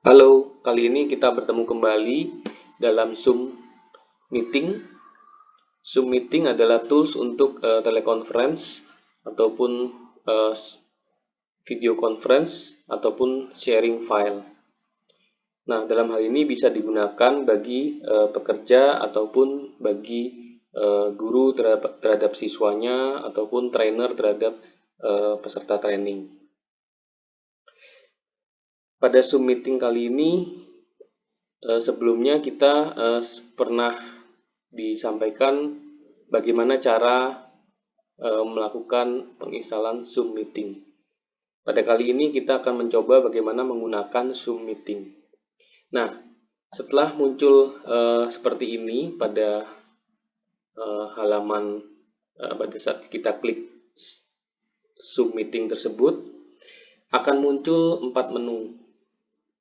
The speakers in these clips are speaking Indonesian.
Halo, kali ini kita bertemu kembali dalam Zoom Meeting. Zoom Meeting adalah tools untuk teleconference ataupun uh, video conference ataupun sharing file. Nah, dalam hal ini bisa digunakan bagi pekerja ataupun bagi guru terhadap siswanya ataupun trainer terhadap peserta training. Pada Zoom Meeting kali ini sebelumnya kita pernah disampaikan bagaimana cara melakukan penginstalan Zoom Meeting. Pada kali ini kita akan mencoba bagaimana menggunakan Zoom Meeting. Nah, setelah muncul seperti ini pada halaman pada saat kita klik Zoom Meeting tersebut, akan muncul 4 menu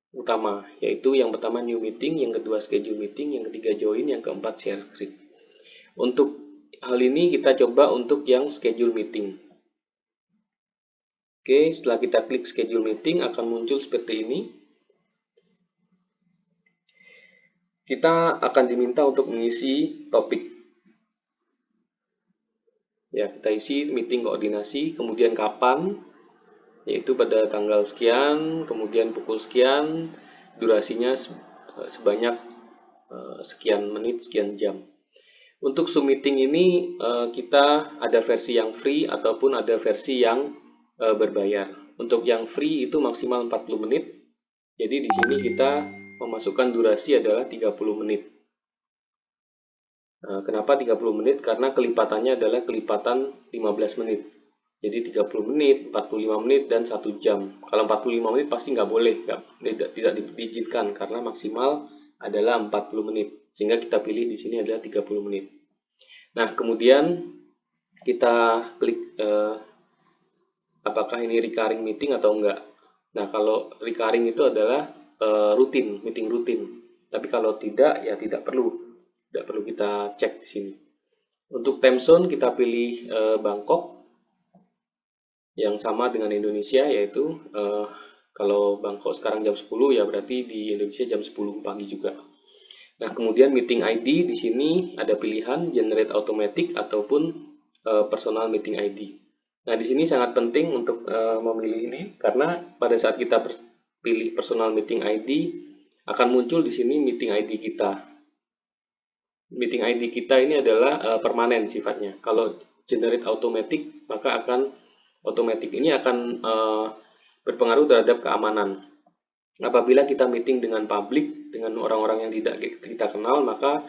utama, yaitu yang pertama New Meeting, yang kedua Schedule Meeting, yang ketiga Join, yang keempat Share Screen. Untuk hal ini kita coba untuk yang Schedule Meeting. Oke, setelah kita klik Schedule Meeting akan muncul seperti ini. Kita akan diminta untuk mengisi topik. Ya, kita isi meeting koordinasi, kemudian kapan, yaitu pada tanggal sekian, kemudian pukul sekian, durasinya sebanyak sekian menit, sekian jam. Untuk Zoom Meeting ini kita ada versi yang free ataupun ada versi yang berbayar. Untuk yang free itu maksimal 40 menit. Jadi di sini kita memasukkan durasi adalah 30 menit. Kenapa 30 menit? Karena kelipatannya adalah kelipatan 15 menit. Jadi 30 menit, 45 menit, dan 1 jam. Kalau 45 menit pasti nggak boleh, tidak diizinkan karena maksimal adalah 40 menit. Sehingga kita pilih di sini adalah 30 menit. Nah, kemudian kita klik apakah ini recurring meeting atau enggak. Nah, kalau recurring itu adalah rutin, meeting rutin. Tapi kalau tidak, ya tidak perlu kita cek di sini. Untuk time zone kita pilih Bangkok, yang sama dengan Indonesia, yaitu kalau Bangkok sekarang jam 10, ya berarti di Indonesia jam 10 pagi juga. Nah, kemudian meeting ID di sini ada pilihan generate automatic ataupun personal meeting ID. Nah, di sini sangat penting untuk memilih ini karena pada saat kita pilih personal meeting ID akan muncul di sini meeting ID kita. Meeting ID kita ini adalah permanen sifatnya. Kalau generate automatic, maka akan automatic ini akan berpengaruh terhadap keamanan. Apabila kita meeting dengan publik, dengan orang-orang yang tidak kita kenal, maka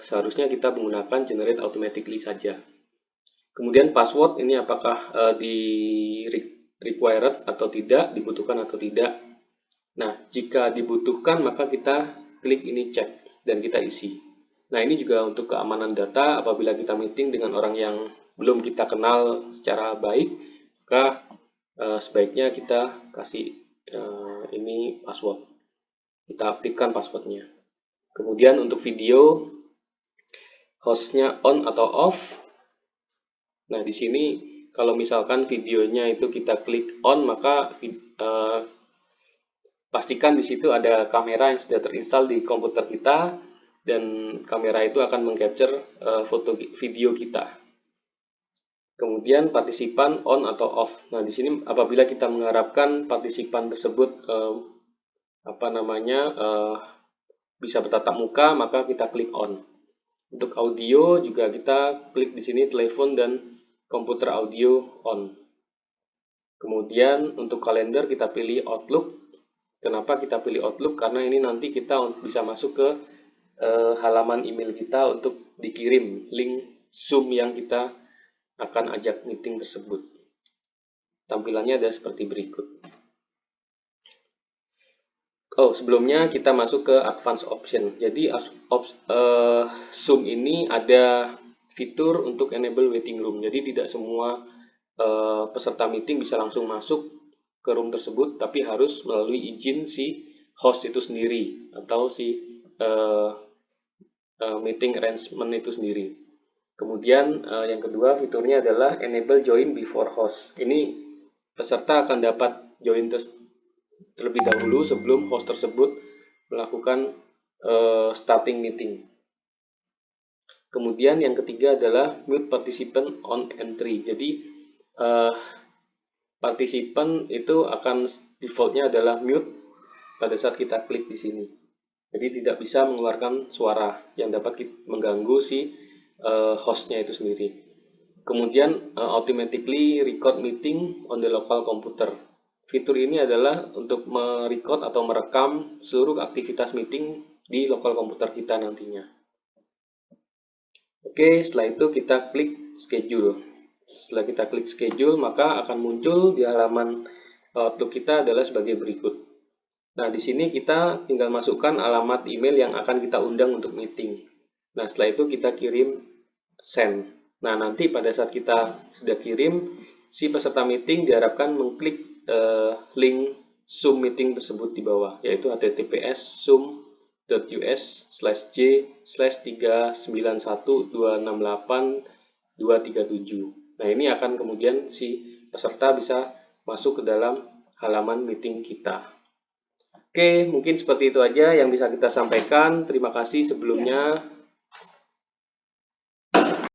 seharusnya kita menggunakan generate automatically saja. Kemudian password ini apakah di required atau tidak, dibutuhkan atau tidak. Nah, jika dibutuhkan maka kita klik ini cek dan kita isi. Nah, ini juga untuk keamanan data. Apabila kita meeting dengan orang yang belum kita kenal secara baik, maka sebaiknya kita kasih ini password. Kita aktifkan passwordnya. Kemudian untuk video, hostnya on atau off. Nah, di sini kalau misalkan videonya itu kita klik on, maka pastikan di situ ada kamera yang sudah terinstall di komputer kita, dan kamera itu akan mengcapture foto video kita. Kemudian partisipan on atau off. Nah, di sini apabila kita mengharapkan partisipan tersebut bisa bertatap muka, maka kita klik on. Untuk audio juga kita klik di sini telepon dan komputer audio on. Kemudian untuk kalender kita pilih Outlook. Kenapa kita pilih Outlook? Karena ini nanti kita bisa masuk ke halaman email kita untuk dikirim link Zoom yang kita akan ajak meeting tersebut. Tampilannya ada seperti berikut. Oh, sebelumnya kita masuk ke advanced option. Jadi Zoom ini ada fitur untuk enable waiting room. Jadi tidak semua peserta meeting bisa langsung masuk ke room tersebut, tapi harus melalui izin si host itu sendiri atau si meeting arrangement itu sendiri. Kemudian yang kedua fiturnya adalah enable join before host. Ini peserta akan dapat join terlebih dahulu sebelum host tersebut melakukan starting meeting. Kemudian yang ketiga adalah mute participant on entry. Jadi partisipan itu akan defaultnya adalah mute pada saat kita klik di sini. Jadi tidak bisa mengeluarkan suara yang dapat mengganggu si hostnya itu sendiri. Kemudian automatically record meeting on the local computer. Fitur ini adalah untuk merecord atau merekam seluruh aktivitas meeting di lokal komputer kita nantinya. Oke, setelah itu kita klik schedule. Setelah kita klik schedule, maka akan muncul di halaman Outlook kita adalah sebagai berikut. Nah, di sini kita tinggal masukkan alamat email yang akan kita undang untuk meeting. Nah, setelah itu kita kirim send. Nah, nanti pada saat kita sudah kirim, si peserta meeting diharapkan mengklik link Zoom meeting tersebut di bawah, yaitu https://j/391268237. Nah, ini akan kemudian si peserta bisa masuk ke dalam halaman meeting kita. Oke, mungkin seperti itu aja yang bisa kita sampaikan. Terima kasih sebelumnya.